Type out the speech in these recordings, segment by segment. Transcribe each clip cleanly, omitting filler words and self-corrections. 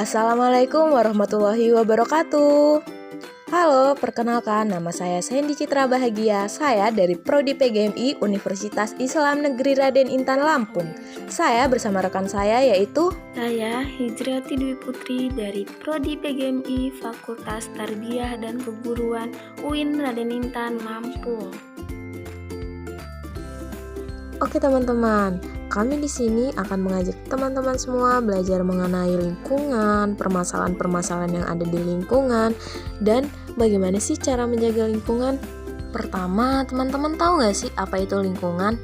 Assalamualaikum warahmatullahi wabarakatuh. Halo, perkenalkan nama saya Sandy Citra Bahagia. Saya dari Prodi PGMI Universitas Islam Negeri Raden Intan Lampung. Saya bersama rekan saya yaitu Saya Hijrati Dwi Putri dari Prodi PGMI Fakultas Tarbiyah dan Keguruan UIN Raden Intan Lampung. Oke teman-teman, kami di sini akan mengajak teman-teman semua belajar mengenai lingkungan, permasalahan-permasalahan yang ada di lingkungan, dan bagaimana sih cara menjaga lingkungan. Pertama, teman-teman tahu nggak sih apa itu lingkungan?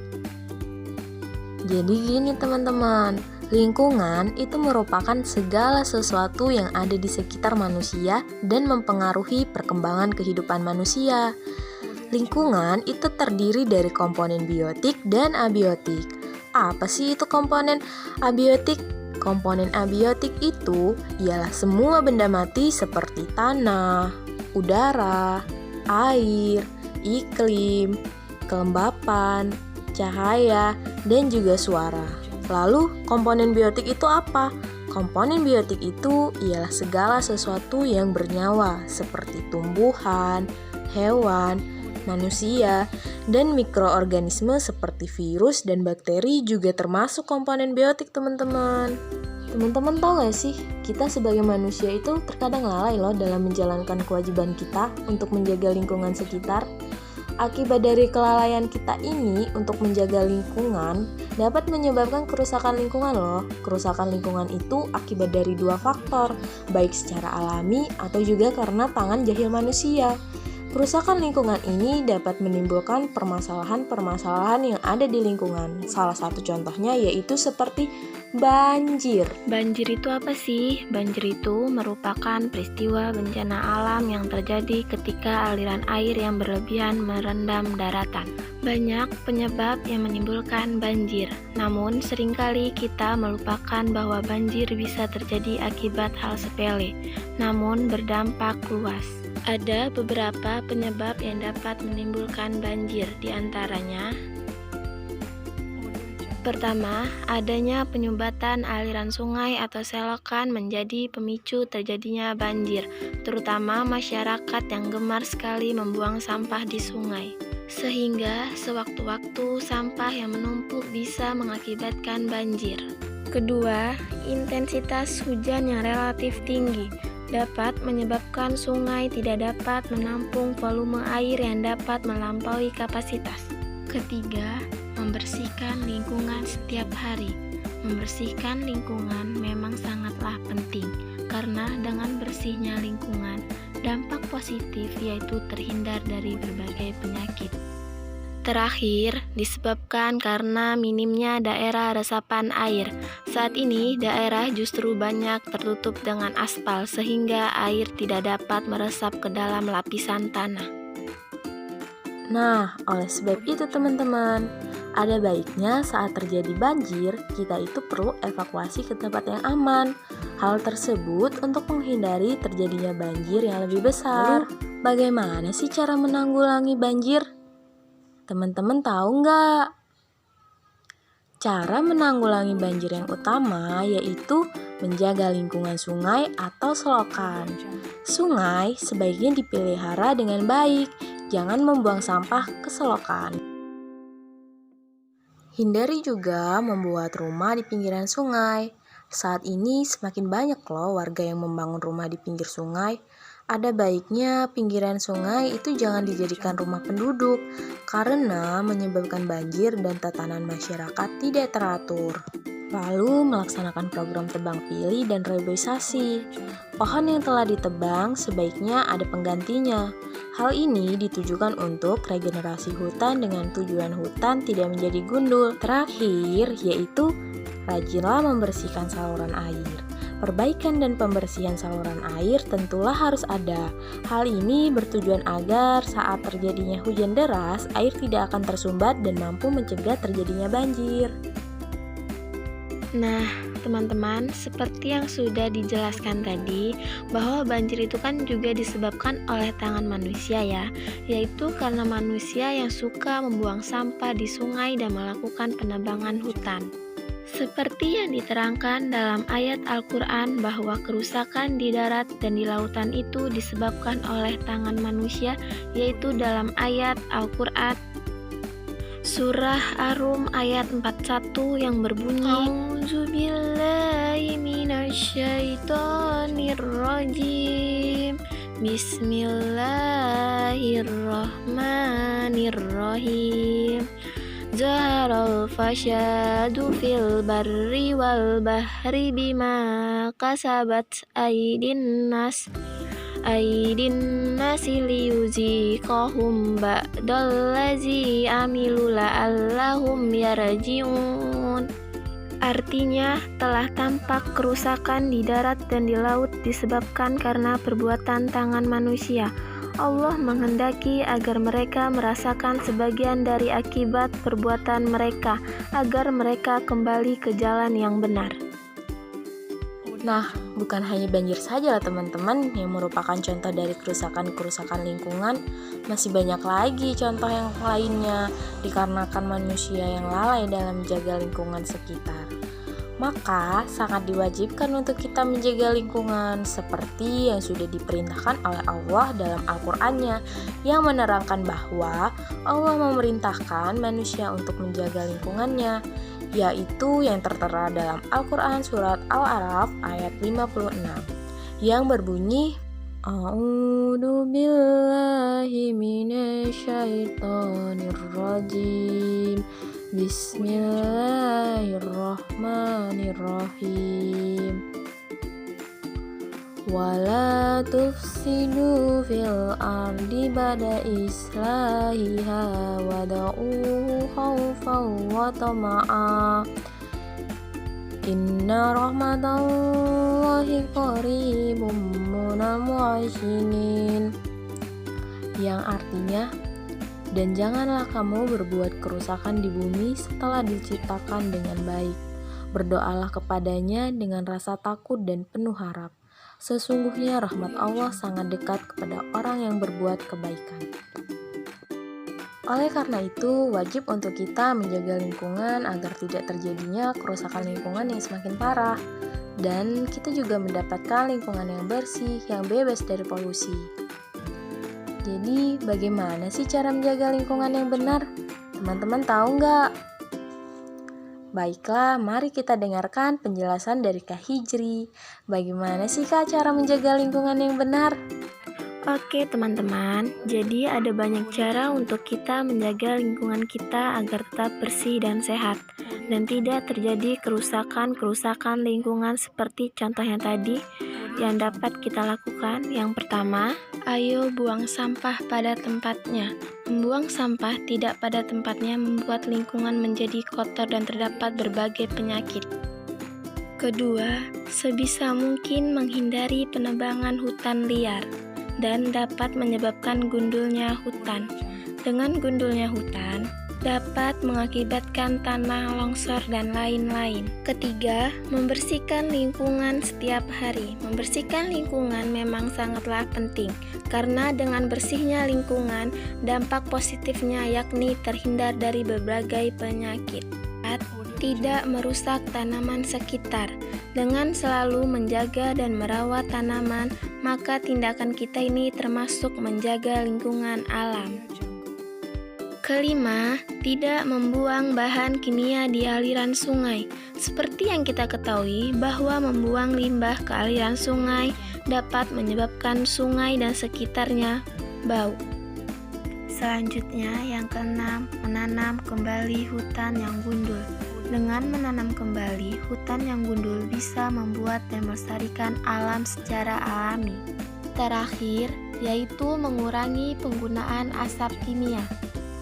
Jadi gini teman-teman, lingkungan itu merupakan segala sesuatu yang ada di sekitar manusia dan mempengaruhi perkembangan kehidupan manusia. Lingkungan itu terdiri dari komponen biotik dan abiotik. Apa sih itu komponen abiotik? Komponen abiotik itu ialah semua benda mati seperti tanah, udara, air, iklim, kelembapan, cahaya, dan juga suara. Lalu, komponen biotik itu apa? Komponen biotik itu ialah segala sesuatu yang bernyawa seperti tumbuhan, hewan, manusia, dan mikroorganisme seperti virus dan bakteri juga termasuk komponen biotik teman-teman. Teman-teman tahu gak sih, kita sebagai manusia itu terkadang lalai loh dalam menjalankan kewajiban kita untuk menjaga lingkungan sekitar. Akibat dari kelalaian kita ini untuk menjaga lingkungan dapat menyebabkan kerusakan lingkungan loh. Kerusakan lingkungan itu akibat dari dua faktor, baik secara alami atau juga karena tangan jahil manusia. Kerusakan lingkungan ini dapat menimbulkan permasalahan-permasalahan yang ada di lingkungan. Salah satu contohnya yaitu seperti banjir. Banjir itu apa sih? Banjir itu merupakan peristiwa bencana alam yang terjadi ketika aliran air yang berlebihan merendam daratan. Banyak penyebab yang menimbulkan banjir, namun seringkali kita melupakan bahwa banjir bisa terjadi akibat hal sepele, namun berdampak luas. Ada beberapa penyebab yang dapat menimbulkan banjir, diantaranya pertama, adanya penyumbatan aliran sungai atau selokan menjadi pemicu terjadinya banjir, terutama masyarakat yang gemar sekali membuang sampah di sungai, sehingga sewaktu-waktu sampah yang menumpuk bisa mengakibatkan banjir. Kedua, intensitas hujan yang relatif tinggi dapat menyebabkan sungai tidak dapat menampung volume air yang dapat melampaui kapasitas. Ketiga, membersihkan lingkungan setiap hari. Membersihkan lingkungan memang sangatlah penting, karena dengan bersihnya lingkungan, dampak positif yaitu terhindar dari berbagai penyakit. Terakhir, disebabkan karena minimnya daerah resapan air. Saat ini, daerah justru banyak tertutup dengan aspal sehingga air tidak dapat meresap ke dalam lapisan tanah. Nah, oleh sebab itu teman-teman, ada baiknya saat terjadi banjir, kita itu perlu evakuasi ke tempat yang aman. Hal tersebut untuk menghindari terjadinya banjir yang lebih besar. Lalu, bagaimana sih cara menanggulangi banjir? Teman-teman tahu nggak? Cara menanggulangi banjir yang utama yaitu menjaga lingkungan sungai atau selokan. Sungai sebaiknya dipelihara dengan baik, jangan membuang sampah ke selokan. Hindari juga membuat rumah di pinggiran sungai. Saat ini semakin banyak loh warga yang membangun rumah di pinggir sungai. Ada baiknya pinggiran sungai itu jangan dijadikan rumah penduduk karena menyebabkan banjir dan tatanan masyarakat tidak teratur. Lalu melaksanakan program tebang pilih dan reboisasi. Pohon yang telah ditebang sebaiknya ada penggantinya. Hal ini ditujukan untuk regenerasi hutan dengan tujuan hutan tidak menjadi gundul. Terakhir yaitu rajinlah membersihkan saluran air. Perbaikan dan pembersihan saluran air tentulah harus ada. Hal ini bertujuan agar saat terjadinya hujan deras, air tidak akan tersumbat dan mampu mencegah terjadinya banjir. Nah, teman-teman, seperti yang sudah dijelaskan tadi, bahwa banjir itu kan juga disebabkan oleh tangan manusia ya, yaitu karena manusia yang suka membuang sampah di sungai dan melakukan penebangan hutan. Seperti yang diterangkan dalam ayat Al-Quran bahwa kerusakan di darat dan di lautan itu disebabkan oleh tangan manusia, yaitu dalam ayat Al-Quran Surah Ar-Rum ayat 41 yang berbunyi A'udzubillahi minasyaitonirrajim Bismillahirrahmanirrahim Zaharal fasyadu fil barri wal bahri bima kasabat aydin nasi liyuziqahum ba'dallazi amilu la'allahum yarji'un. Artinya, telah tampak kerusakan di darat dan di laut disebabkan karena perbuatan tangan manusia. Allah menghendaki agar mereka merasakan sebagian dari akibat perbuatan mereka, agar mereka kembali ke jalan yang benar. Nah, bukan hanya banjir saja lah teman-teman yang merupakan contoh dari kerusakan-kerusakan lingkungan, masih banyak lagi contoh yang lainnya dikarenakan manusia yang lalai dalam menjaga lingkungan sekitar. Maka, sangat diwajibkan untuk kita menjaga lingkungan seperti yang sudah diperintahkan oleh Allah dalam Al-Qur'annya yang menerangkan bahwa Allah memerintahkan manusia untuk menjaga lingkungannya, yaitu yang tertera dalam Al-Quran Surat Al-A'raf ayat 56 yang berbunyi A'udzu billahi minasyaitonir rajim Bismillahirrahmanirrahim Wala tufsidu fil ardi ba'da islahiha wada'uhu khawfan wa tama'a Inna rahmatallahi qaribum minal muhsinin, yang artinya, dan janganlah kamu berbuat kerusakan di bumi setelah diciptakan dengan baik. Berdoalah kepadanya dengan rasa takut dan penuh harap. Sesungguhnya rahmat Allah sangat dekat kepada orang yang berbuat kebaikan. Oleh karena itu, wajib untuk kita menjaga lingkungan agar tidak terjadinya kerusakan lingkungan yang semakin parah. Dan kita juga mendapatkan lingkungan yang bersih, yang bebas dari polusi. Jadi, bagaimana sih cara menjaga lingkungan yang benar? Teman-teman tahu nggak? Baiklah, mari kita dengarkan penjelasan dari Kak Hijri. Bagaimana sih Kak cara menjaga lingkungan yang benar? Oke teman-teman, jadi ada banyak cara untuk kita menjaga lingkungan kita agar tetap bersih dan sehat dan tidak terjadi kerusakan lingkungan seperti contoh yang tadi yang dapat kita lakukan. Yang pertama, ayo buang sampah pada tempatnya. Membuang sampah tidak pada tempatnya membuat lingkungan menjadi kotor dan terdapat berbagai penyakit. Kedua, sebisa mungkin menghindari penebangan hutan liar dan dapat menyebabkan gundulnya hutan. Dengan gundulnya hutan, dapat mengakibatkan tanah longsor dan lain-lain. Ketiga, membersihkan lingkungan setiap hari. Membersihkan lingkungan memang sangatlah penting, karena dengan bersihnya lingkungan, dampak positifnya yakni terhindar dari berbagai penyakit. Tidak merusak tanaman sekitar. Dengan selalu menjaga dan merawat tanaman, maka tindakan kita ini termasuk menjaga lingkungan alam. Kelima, tidak membuang bahan kimia di aliran sungai. Seperti yang kita ketahui bahwa membuang limbah ke aliran sungai dapat menyebabkan sungai dan sekitarnya bau. Selanjutnya, yang keenam, menanam kembali hutan yang gundul. Dengan menanam kembali hutan yang gundul bisa membuat dan melestarikan alam secara alami. Terakhir, yaitu mengurangi penggunaan asap kimia.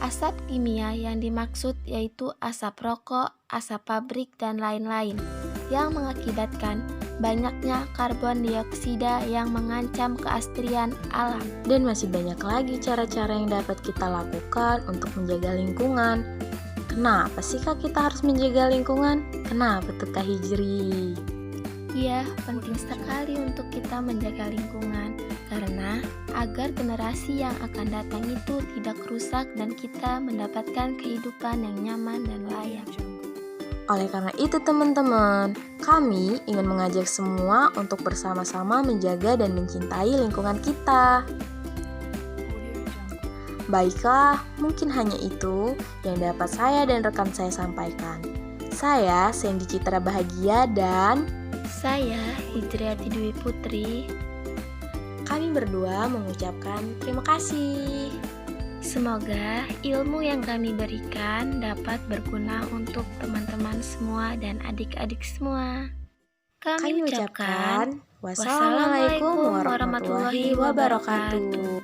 Asap kimia yang dimaksud yaitu asap rokok, asap pabrik, dan lain-lain yang mengakibatkan banyaknya karbon dioksida yang mengancam keasrian alam. Dan masih banyak lagi cara-cara yang dapat kita lakukan untuk menjaga lingkungan. Kenapa sih Kak kita harus menjaga lingkungan? Kenapa tuh Kak Hijri? Ya, penting sekali untuk kita menjaga lingkungan karena agar generasi yang akan datang itu tidak rusak dan kita mendapatkan kehidupan yang nyaman dan layak. Oleh karena itu teman-teman, kami ingin mengajak semua untuk bersama-sama menjaga dan mencintai lingkungan kita. Baiklah, mungkin hanya itu yang dapat saya dan rekan saya sampaikan. Saya Sandy Citra Bahagia dan Saya Hijriati Dwi Putri. kami berdua mengucapkan terima kasih. Semoga ilmu yang kami berikan dapat berguna untuk teman-teman semua dan adik-adik semua. Kami ucapkan Wassalamualaikum warahmatullahi wabarakatuh.